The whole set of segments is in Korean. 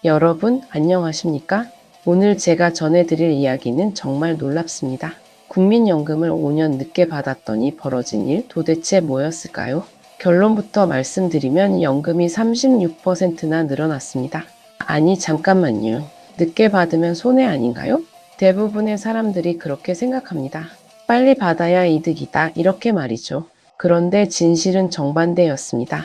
여러분, 안녕하십니까? 오늘 제가 전해드릴 이야기는 정말 놀랍습니다. 국민연금을 5년 늦게 받았더니 벌어진 일 도대체 뭐였을까요? 결론부터 말씀드리면 연금이 36%나 늘어났습니다. 아니, 잠깐만요. 늦게 받으면 손해 아닌가요? 대부분의 사람들이 그렇게 생각합니다. 빨리 받아야 이득이다, 이렇게 말이죠. 그런데 진실은 정반대였습니다.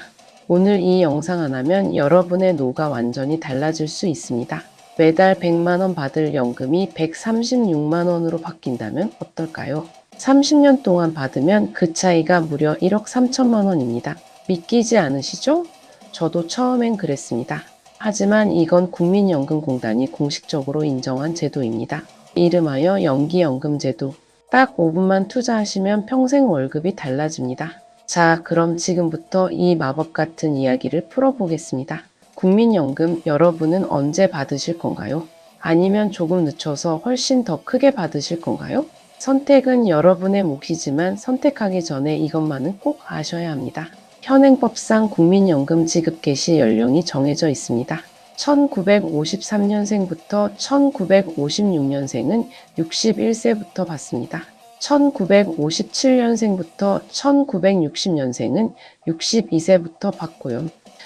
오늘 이 영상 하나면 여러분의 노가 완전히 달라질 수 있습니다. 매달 100만원 받을 연금이 136만원으로 바뀐다면 어떨까요? 30년 동안 받으면 그 차이가 무려 1억 3천만원입니다. 믿기지 않으시죠? 저도 처음엔 그랬습니다. 하지만 이건 국민연금공단이 공식적으로 인정한 제도입니다. 이름하여 연기연금제도. 딱 5분만 투자하시면 평생 월급이 달라집니다. 자, 그럼 지금부터 이 마법 같은 이야기를 풀어보겠습니다. 국민연금 여러분은 언제 받으실 건가요? 아니면 조금 늦춰서 훨씬 더 크게 받으실 건가요? 선택은 여러분의 몫이지만 선택하기 전에 이것만은 꼭 아셔야 합니다. 현행법상 국민연금 지급 개시 연령이 정해져 있습니다. 1953년생부터 1956년생은 61세부터 받습니다. 1957년생부터 1960년생은 62세부터 받고요.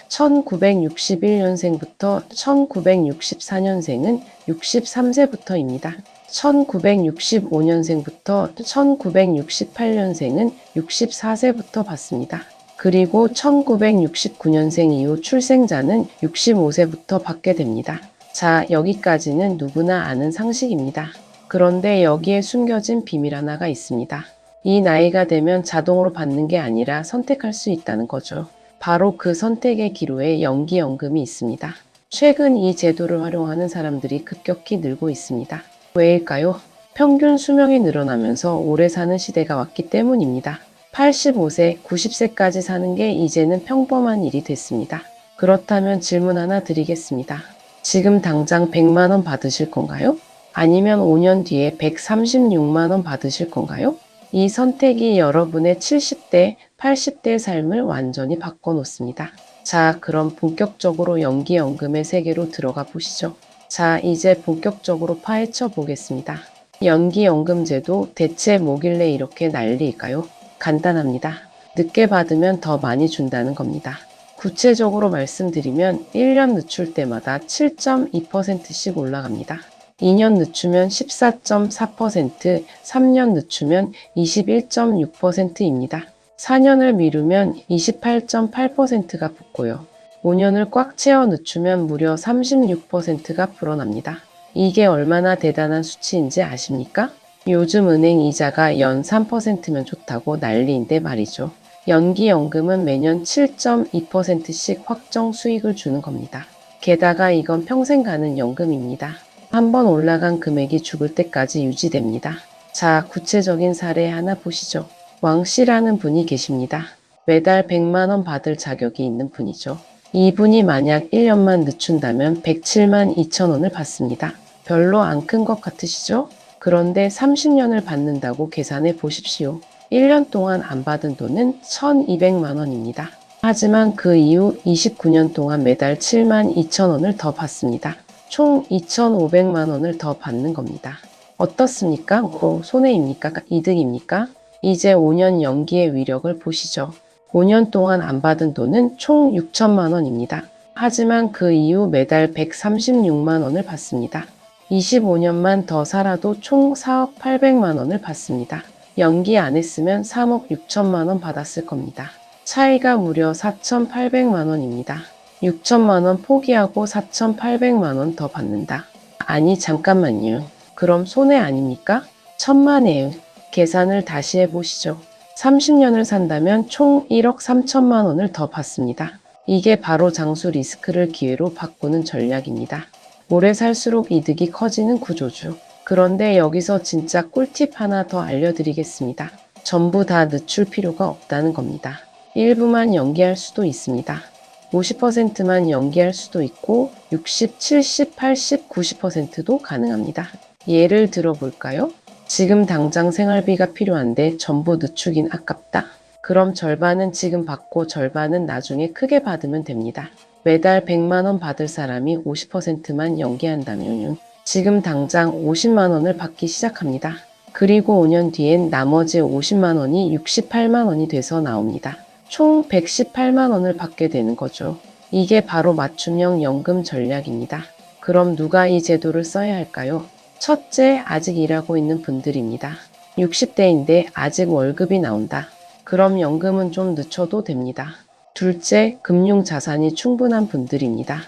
1961년생부터 1964년생은 63세부터입니다. 1965년생부터 1968년생은 64세부터 받습니다. 그리고 1969년생 이후 출생자는 65세부터 받게 됩니다. 자, 여기까지는 누구나 아는 상식입니다. 그런데 여기에 숨겨진 비밀 하나가 있습니다. 이 나이가 되면 자동으로 받는 게 아니라 선택할 수 있다는 거죠. 바로 그 선택의 기로에 연기연금이 있습니다. 최근 이 제도를 활용하는 사람들이 급격히 늘고 있습니다. 왜일까요? 평균 수명이 늘어나면서 오래 사는 시대가 왔기 때문입니다. 85세, 90세까지 사는 게 이제는 평범한 일이 됐습니다. 그렇다면 질문 하나 드리겠습니다. 지금 당장 100만원 받으실 건가요? 아니면 5년 뒤에 136만원 받으실 건가요? 이 선택이 여러분의 70대, 80대 삶을 완전히 바꿔놓습니다. 자, 그럼 본격적으로 연기연금의 세계로 들어가 보시죠. 자, 이제 본격적으로 파헤쳐 보겠습니다. 연기연금제도 대체 뭐길래 이렇게 난리일까요? 간단합니다. 늦게 받으면 더 많이 준다는 겁니다. 구체적으로 말씀드리면 1년 늦출 때마다 7.2%씩 올라갑니다. 2년 늦추면 14.4%, 3년 늦추면 21.6%입니다. 4년을 미루면 28.8%가 붙고요. 5년을 꽉 채워 늦추면 무려 36%가 불어납니다. 이게 얼마나 대단한 수치인지 아십니까? 요즘 은행 이자가 연 3%면 좋다고 난리인데 말이죠. 연기연금은 매년 7.2%씩 확정 수익을 주는 겁니다. 게다가 이건 평생 가는 연금입니다. 한번 올라간 금액이 죽을 때까지 유지됩니다. 자, 구체적인 사례 하나 보시죠. 왕 씨라는 분이 계십니다. 매달 100만원 받을 자격이 있는 분이죠. 이분이 만약 1년만 늦춘다면 107만 2천원을 받습니다. 별로 안 큰 것 같으시죠? 그런데 30년을 받는다고 계산해 보십시오. 1년 동안 안 받은 돈은 1200만 원입니다. 하지만 그 이후 29년 동안 매달 7만 2천 원을 더 받습니다. 총 2,500만 원을 더 받는 겁니다. 어떻습니까? 손해입니까? 이득입니까? 이제 5년 연기의 위력을 보시죠. 5년 동안 안 받은 돈은 총 6천만 원입니다. 하지만 그 이후 매달 136만 원을 받습니다. 25년만 더 살아도 총 4억 8백만 원을 받습니다. 연기 안 했으면 3억 6천만 원 받았을 겁니다. 차이가 무려 4,800만 원입니다. 6천만 원 포기하고 4,800만 원 더 받는다. 아니, 잠깐만요. 그럼 손해 아닙니까? 천만에요. 계산을 다시 해보시죠. 30년을 산다면 총 1억 3천만 원을 더 받습니다. 이게 바로 장수 리스크를 기회로 바꾸는 전략입니다. 오래 살수록 이득이 커지는 구조죠. 그런데 여기서 진짜 꿀팁 하나 더 알려드리겠습니다. 전부 다 늦출 필요가 없다는 겁니다. 일부만 연기할 수도 있습니다. 50%만 연기할 수도 있고 60, 70, 80, 90%도 가능합니다. 예를 들어볼까요? 지금 당장 생활비가 필요한데 전부 늦추긴 아깝다. 그럼 절반은 지금 받고 절반은 나중에 크게 받으면 됩니다. 매달 100만 원 받을 사람이 50%만 연기한다면 지금 당장 50만 원을 받기 시작합니다. 그리고 5년 뒤엔 나머지 50만 원이 68만 원이 돼서 나옵니다. 총 118만 원을 받게 되는 거죠. 이게 바로 맞춤형 연금 전략입니다. 그럼 누가 이 제도를 써야 할까요? 첫째, 아직 일하고 있는 분들입니다. 60대인데 아직 월급이 나온다. 그럼 연금은 좀 늦춰도 됩니다. 둘째, 금융 자산이 충분한 분들입니다.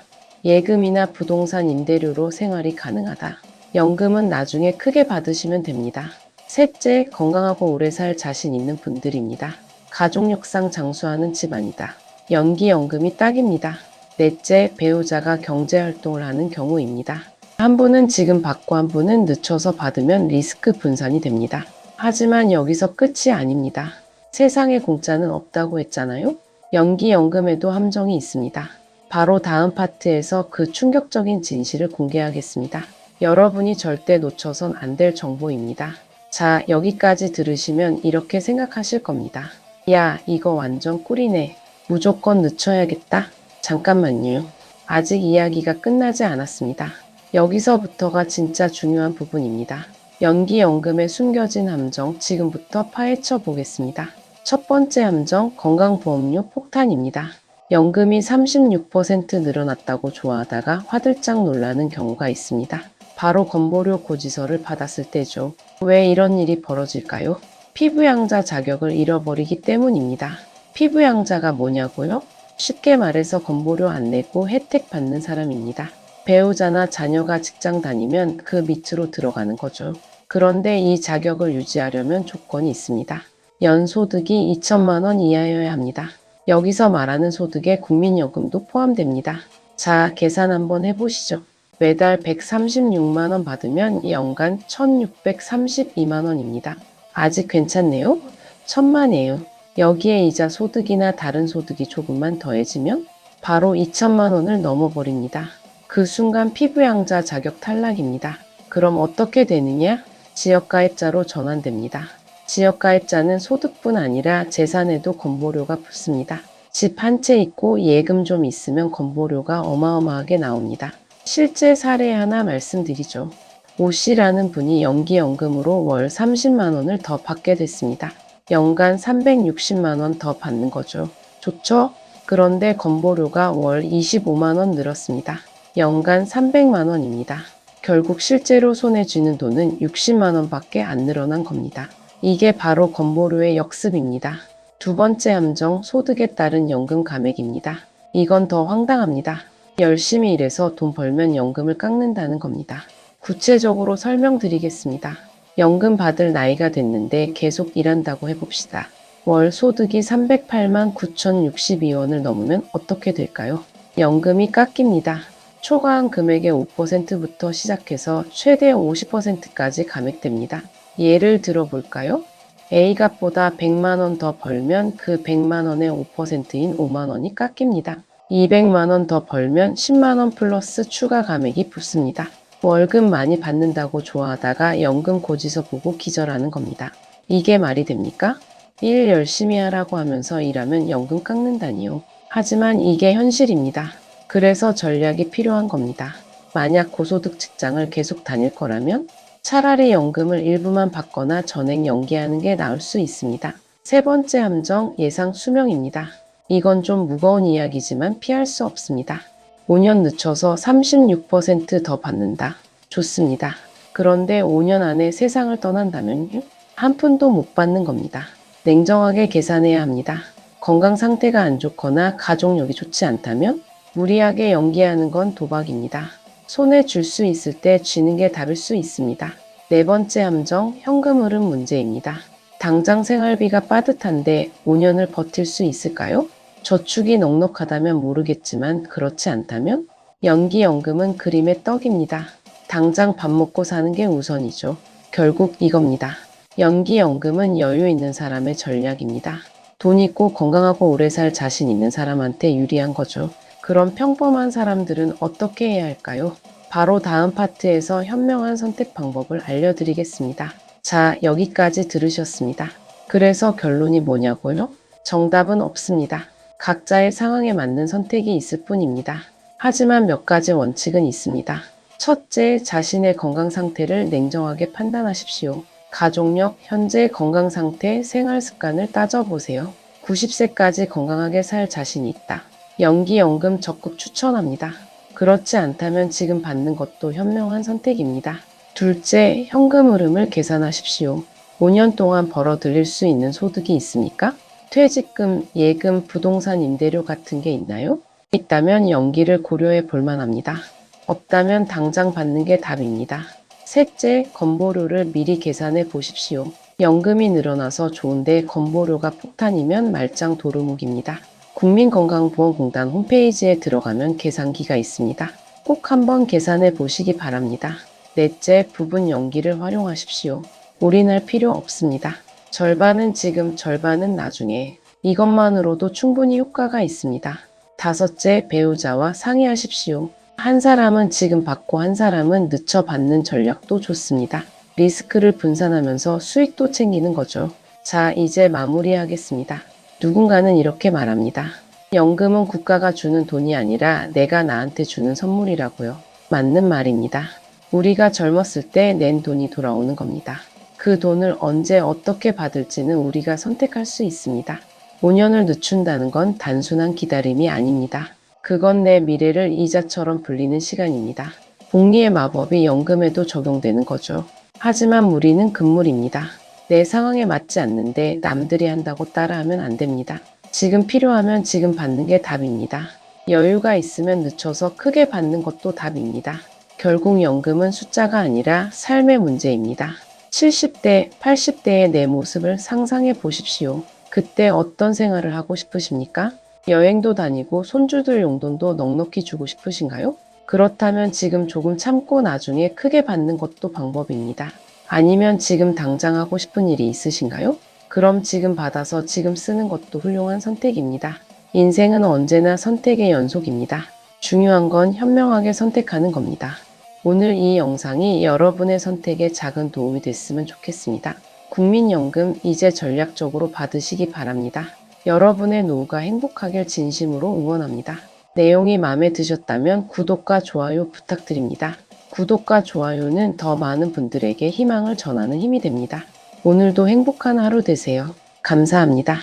예금이나 부동산 임대료로 생활이 가능하다. 연금은 나중에 크게 받으시면 됩니다. 셋째, 건강하고 오래 살 자신 있는 분들입니다. 가족 역상 장수하는 집안이다. 연기연금이 딱입니다. 넷째, 배우자가 경제활동을 하는 경우입니다. 한 분은 지금 받고 한 분은 늦춰서 받으면 리스크 분산이 됩니다. 하지만 여기서 끝이 아닙니다. 세상에 공짜는 없다고 했잖아요? 연기연금에도 함정이 있습니다. 바로 다음 파트에서 그 충격적인 진실을 공개하겠습니다. 여러분이 절대 놓쳐선 안 될 정보입니다. 자, 여기까지 들으시면 이렇게 생각하실 겁니다. 야, 이거 완전 꿀이네. 무조건 늦춰야겠다. 잠깐만요. 아직 이야기가 끝나지 않았습니다. 여기서부터가 진짜 중요한 부분입니다. 연기연금에 숨겨진 함정 지금부터 파헤쳐 보겠습니다. 첫 번째 함정, 건강보험료 폭탄입니다. 연금이 36% 늘어났다고 좋아하다가 화들짝 놀라는 경우가 있습니다. 바로 건보료 고지서를 받았을 때죠. 왜 이런 일이 벌어질까요? 피부양자 자격을 잃어버리기 때문입니다. 피부양자가 뭐냐고요? 쉽게 말해서 건보료 안 내고 혜택 받는 사람입니다. 배우자나 자녀가 직장 다니면 그 밑으로 들어가는 거죠. 그런데 이 자격을 유지하려면 조건이 있습니다. 연소득이 2천만 원 이하여야 합니다. 여기서 말하는 소득에 국민연금도 포함됩니다. 자, 계산 한번 해보시죠. 매달 136만 원 받으면 연간 1632만 원입니다. 아직 괜찮네요? 천만이에요. 여기에 이자 소득이나 다른 소득이 조금만 더해지면 바로 2천만 원을 넘어버립니다. 그 순간 피부양자 자격 탈락입니다. 그럼 어떻게 되느냐? 지역가입자로 전환됩니다. 지역가입자는 소득뿐 아니라 재산에도 건보료가 붙습니다. 집 한 채 있고 예금 좀 있으면 건보료가 어마어마하게 나옵니다. 실제 사례 하나 말씀드리죠. 오 씨라는 분이 연기연금으로 월 30만 원을 더 받게 됐습니다. 연간 360만 원 더 받는 거죠. 좋죠? 그런데 건보료가 월 25만 원 늘었습니다. 연간 300만 원입니다. 결국 실제로 손에 쥐는 돈은 60만 원밖에 안 늘어난 겁니다. 이게 바로 건보료의 역습입니다. 두 번째 함정, 소득에 따른 연금 감액입니다. 이건 더 황당합니다. 열심히 일해서 돈 벌면 연금을 깎는다는 겁니다. 구체적으로 설명드리겠습니다. 연금 받을 나이가 됐는데 계속 일한다고 해봅시다. 월 소득이 308만 9,062원을 넘으면 어떻게 될까요? 연금이 깎입니다. 초과한 금액의 5%부터 시작해서 최대 50%까지 감액됩니다. 예를 들어볼까요? A값보다 100만 원 더 벌면 그 100만 원의 5%인 5만 원이 깎입니다. 200만 원 더 벌면 10만 원 플러스 추가 감액이 붙습니다. 월급 많이 받는다고 좋아하다가 연금 고지서 보고 기절하는 겁니다. 이게 말이 됩니까? 일 열심히 하라고 하면서 일하면 연금 깎는다니요. 하지만 이게 현실입니다. 그래서 전략이 필요한 겁니다. 만약 고소득 직장을 계속 다닐 거라면 차라리 연금을 일부만 받거나 전액 연기하는 게 나을 수 있습니다. 세 번째 함정, 예상 수명입니다. 이건 좀 무거운 이야기지만 피할 수 없습니다. 5년 늦춰서 36% 더 받는다. 좋습니다. 그런데 5년 안에 세상을 떠난다면요? 한 푼도 못 받는 겁니다. 냉정하게 계산해야 합니다. 건강 상태가 안 좋거나 가족력이 좋지 않다면 무리하게 연기하는 건 도박입니다. 손에 줄 수 있을 때 쥐는 게 답일 수 있습니다. 네 번째 함정, 현금 흐름 문제입니다. 당장 생활비가 빠듯한데 5년을 버틸 수 있을까요? 저축이 넉넉하다면 모르겠지만 그렇지 않다면 연기연금은 그림의 떡입니다. 당장 밥 먹고 사는 게 우선이죠. 결국 이겁니다. 연기연금은 여유 있는 사람의 전략입니다. 돈 있고 건강하고 오래 살 자신 있는 사람한테 유리한 거죠. 그럼 평범한 사람들은 어떻게 해야 할까요? 바로 다음 파트에서 현명한 선택 방법을 알려드리겠습니다. 자, 여기까지 들으셨습니다. 그래서 결론이 뭐냐고요? 정답은 없습니다. 각자의 상황에 맞는 선택이 있을 뿐입니다. 하지만 몇 가지 원칙은 있습니다. 첫째, 자신의 건강 상태를 냉정하게 판단하십시오. 가족력, 현재 건강 상태, 생활 습관을 따져보세요. 90세까지 건강하게 살 자신이 있다. 연기연금 적극 추천합니다. 그렇지 않다면 지금 받는 것도 현명한 선택입니다. 둘째, 현금 흐름을 계산하십시오. 5년 동안 벌어들일 수 있는 소득이 있습니까? 퇴직금, 예금, 부동산 임대료 같은 게 있나요? 있다면 연기를 고려해 볼 만합니다. 없다면 당장 받는 게 답입니다. 셋째, 건보료를 미리 계산해 보십시오. 연금이 늘어나서 좋은데 건보료가 폭탄이면 말짱 도루묵입니다. 국민건강보험공단 홈페이지에 들어가면 계산기가 있습니다. 꼭 한번 계산해 보시기 바랍니다. 넷째, 부분 연기를 활용하십시오. 올인할 필요 없습니다. 절반은 지금, 절반은 나중에. 이것만으로도 충분히 효과가 있습니다. 다섯째, 배우자와 상의하십시오. 한 사람은 지금 받고 한 사람은 늦춰 받는 전략도 좋습니다. 리스크를 분산하면서 수익도 챙기는 거죠. 자, 이제 마무리하겠습니다. 누군가는 이렇게 말합니다. 연금은 국가가 주는 돈이 아니라 내가 나한테 주는 선물이라고요. 맞는 말입니다. 우리가 젊었을 때 낸 돈이 돌아오는 겁니다. 그 돈을 언제 어떻게 받을지는 우리가 선택할 수 있습니다. 5년을 늦춘다는 건 단순한 기다림이 아닙니다. 그건 내 미래를 이자처럼 불리는 시간입니다. 복리의 마법이 연금에도 적용되는 거죠. 하지만 무리는 금물입니다. 내 상황에 맞지 않는데 남들이 한다고 따라하면 안 됩니다. 지금 필요하면 지금 받는 게 답입니다. 여유가 있으면 늦춰서 크게 받는 것도 답입니다. 결국 연금은 숫자가 아니라 삶의 문제입니다. 70대, 80대의 내 모습을 상상해 보십시오. 그때 어떤 생활을 하고 싶으십니까? 여행도 다니고 손주들 용돈도 넉넉히 주고 싶으신가요? 그렇다면 지금 조금 참고 나중에 크게 받는 것도 방법입니다. 아니면 지금 당장 하고 싶은 일이 있으신가요? 그럼 지금 받아서 지금 쓰는 것도 훌륭한 선택입니다. 인생은 언제나 선택의 연속입니다. 중요한 건 현명하게 선택하는 겁니다. 오늘 이 영상이 여러분의 선택에 작은 도움이 됐으면 좋겠습니다. 국민연금 이제 전략적으로 받으시기 바랍니다. 여러분의 노후가 행복하길 진심으로 응원합니다. 내용이 마음에 드셨다면 구독과 좋아요 부탁드립니다. 구독과 좋아요는 더 많은 분들에게 희망을 전하는 힘이 됩니다. 오늘도 행복한 하루 되세요. 감사합니다.